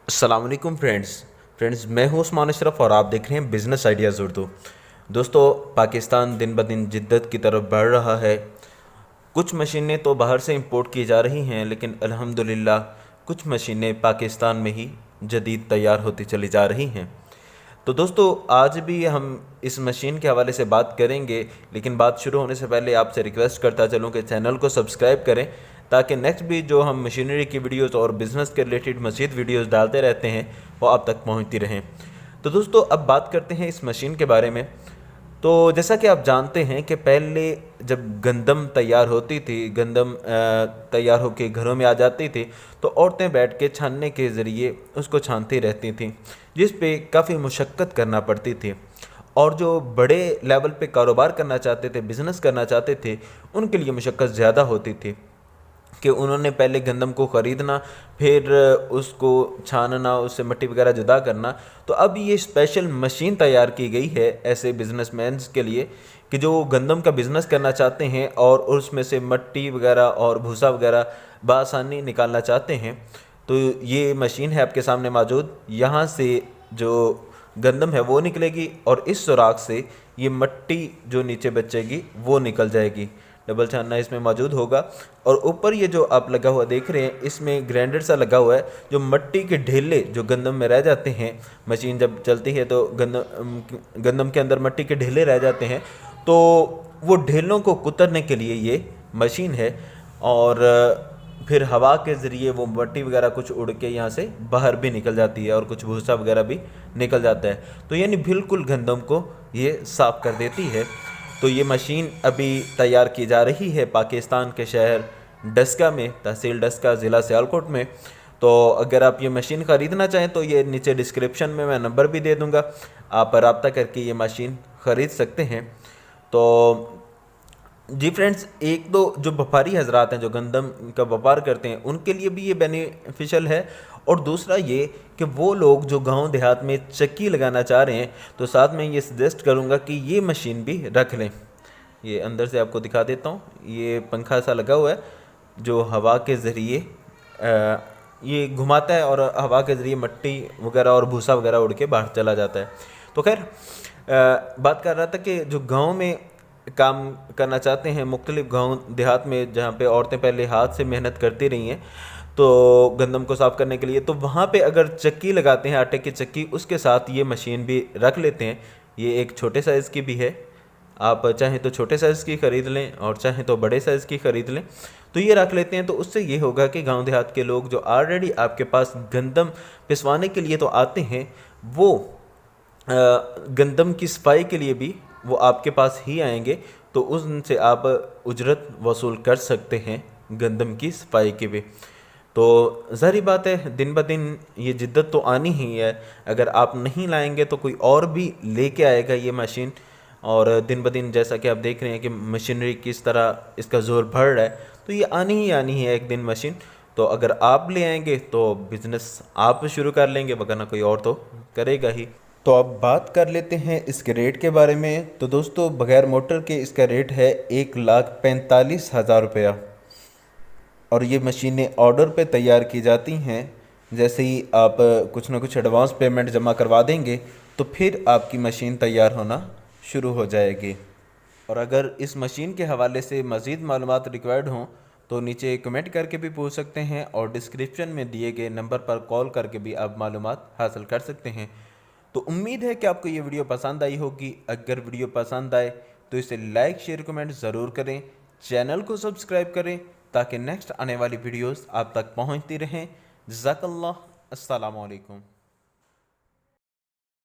अस्सलाम वालेकुम फ्रेंड्स मैं हूं उस्मान अशरफ और आप देख रहे हैं बिज़नेस आइडियाज़ उर्दू। दोस्तों, पाकिस्तान दिन ब दिन जिद्दत की तरफ बढ़ रहा है। कुछ मशीनें तो बाहर से इंपोर्ट की जा रही हैं, लेकिन अल्हम्दुलिल्लाह कुछ मशीनें पाकिस्तान में ही जदीद तैयार होती चली जा रही हैं। तो दोस्तों, आज भी हम इस मशीन के हवाले से बात करेंगे, लेकिन बात शुरू होने से पहले आपसे रिक्वेस्ट करता चलूँ कि चैनल को सब्सक्राइब करें, ताकि नेक्स्ट भी जो हम मशीनरी की वीडियोस और बिज़नेस के रिलेटेड मज़ीद वीडियोस डालते रहते हैं वो आप तक पहुंचती रहें। तो दोस्तों, अब बात करते हैं इस मशीन के बारे में। तो जैसा कि आप जानते हैं कि पहले जब गंदम तैयार होती थी, गंदम तैयार होकर घरों में आ जाती थी, तो औरतें बैठ के छानने के ज़रिए उसको छानती रहती थीं, जिस पे काफ़ी मुशक्क़त करना पड़ती थी। और जो बड़े लेवल पे कारोबार करना चाहते थे, बिज़नेस करना चाहते थे, उनके लिए मुशक्क़त ज़्यादा होती थी कि उन्होंने पहले गंदम को ख़रीदना, फिर उसको छानना, उससे मिट्टी वगैरह जुदा करना। तो अब ये स्पेशल मशीन तैयार की गई है ऐसे बिजनेसमैन्स के लिए कि जो गंदम का बिज़नेस करना चाहते हैं और उसमें से मिट्टी वगैरह और भूसा वगैरह बआसानी निकालना चाहते हैं। तो ये मशीन है आपके सामने मौजूद। यहाँ से जो गंदम है वो निकलेगी और इस सुराख से ये मिट्टी जो नीचे बचेगी वो निकल जाएगी। डबल छानना इसमें मौजूद होगा। और ऊपर ये जो आप लगा हुआ देख रहे हैं, इसमें ग्राइंडर सा लगा हुआ है। जो मिट्टी के ढेले जो गंदम में रह जाते हैं, मशीन जब चलती है तो गंदम के अंदर मिट्टी के ढेले रह जाते हैं, तो वो ढेलों को कुतरने के लिए ये मशीन है। और फिर हवा के ज़रिए वो मिट्टी वगैरह कुछ उड़ के यहाँ से बाहर भी निकल जाती है और कुछ भूसा वगैरह भी निकल जाता है। तो यानी बिल्कुल गंदम को ये साफ़ कर देती है। तो ये मशीन अभी तैयार की जा रही है पाकिस्तान के शहर डस्का में, तहसील डस्का, ज़िला सियालकोट में। तो अगर आप ये मशीन ख़रीदना चाहें तो ये नीचे डिस्क्रिप्शन में मैं नंबर भी दे दूँगा, आप रब्ता करके ये मशीन ख़रीद सकते हैं। तो जी फ्रेंड्स, एक दो जो व्यापारी हजरात हैं जो गंदम का व्यापार करते हैं, उनके लिए भी ये बेनिफिशियल है। और दूसरा ये कि वो लोग जो गांव देहात में चक्की लगाना चाह रहे हैं, तो साथ में ये सजेस्ट करूंगा कि ये मशीन भी रख लें। ये अंदर से आपको दिखा देता हूँ, ये पंखा सा लगा हुआ है जो हवा के ज़रिए ये घुमाता है और हवा के ज़रिए मिट्टी वगैरह और भूसा वगैरह उड़ के बाहर चला जाता है। तो खैर, बात कर रहा था कि जो गांव में काम करना चाहते हैं, मुख्तलिफ गांव देहात में जहाँ पे औरतें पहले हाथ से मेहनत करती रही हैं तो गंदम को साफ़ करने के लिए, तो वहाँ पे अगर चक्की लगाते हैं, आटे की चक्की, उसके साथ ये मशीन भी रख लेते हैं। ये एक छोटे साइज़ की भी है, आप चाहें तो छोटे साइज़ की ख़रीद लें और चाहें तो बड़े साइज़ की ख़रीद लें। तो ये रख लेते हैं, तो उससे ये होगा कि गांव देहात के लोग जो ऑलरेडी आपके पास गंदम पिसवाने के लिए तो आते हैं, वो गंदम की सफाई के लिए भी वो आपके पास ही आएंगे। तो उनसे आप उजरत वसूल कर सकते हैं गंदम की सफाई के भी। तो ज़ाहिर बात है, दिन ब दिन ये जिद्दत तो आनी ही है। अगर आप नहीं लाएंगे तो कोई और भी लेके आएगा ये मशीन। और दिन ब दिन जैसा कि आप देख रहे हैं कि मशीनरी किस तरह इसका ज़ोर बढ़ रहा है, तो ये आनी ही है एक दिन मशीन। तो अगर आप ले आएंगे तो बिज़नेस आप शुरू कर लेंगे, वरना कोई और तो करेगा ही। तो अब बात कर लेते हैं इसके रेट के बारे में। तो दोस्तों, बग़ैर मोटर के इसका रेट है 1,45,000 रुपया। और ये मशीनें ऑर्डर पे तैयार की जाती हैं। जैसे ही आप कुछ ना कुछ एडवांस पेमेंट जमा करवा देंगे तो फिर आपकी मशीन तैयार होना शुरू हो जाएगी। और अगर इस मशीन के हवाले से मज़ीद मालूमात रिक्वायर्ड हों तो नीचे कमेंट करके भी पूछ सकते हैं, और डिस्क्रिप्शन में दिए गए नंबर पर कॉल करके भी आप मालूमात हासिल कर सकते हैं। तो उम्मीद है कि आपको ये वीडियो पसंद आई होगी। अगर वीडियो पसंद आए तो इसे लाइक, शेयर, कमेंट ज़रूर करें। चैनल को सब्सक्राइब करें ताकि नेक्स्ट आने वाली वीडियोस आप तक पहुंचती रहें। जज़ाकल्लाह। अस्सलामु अलैकुम।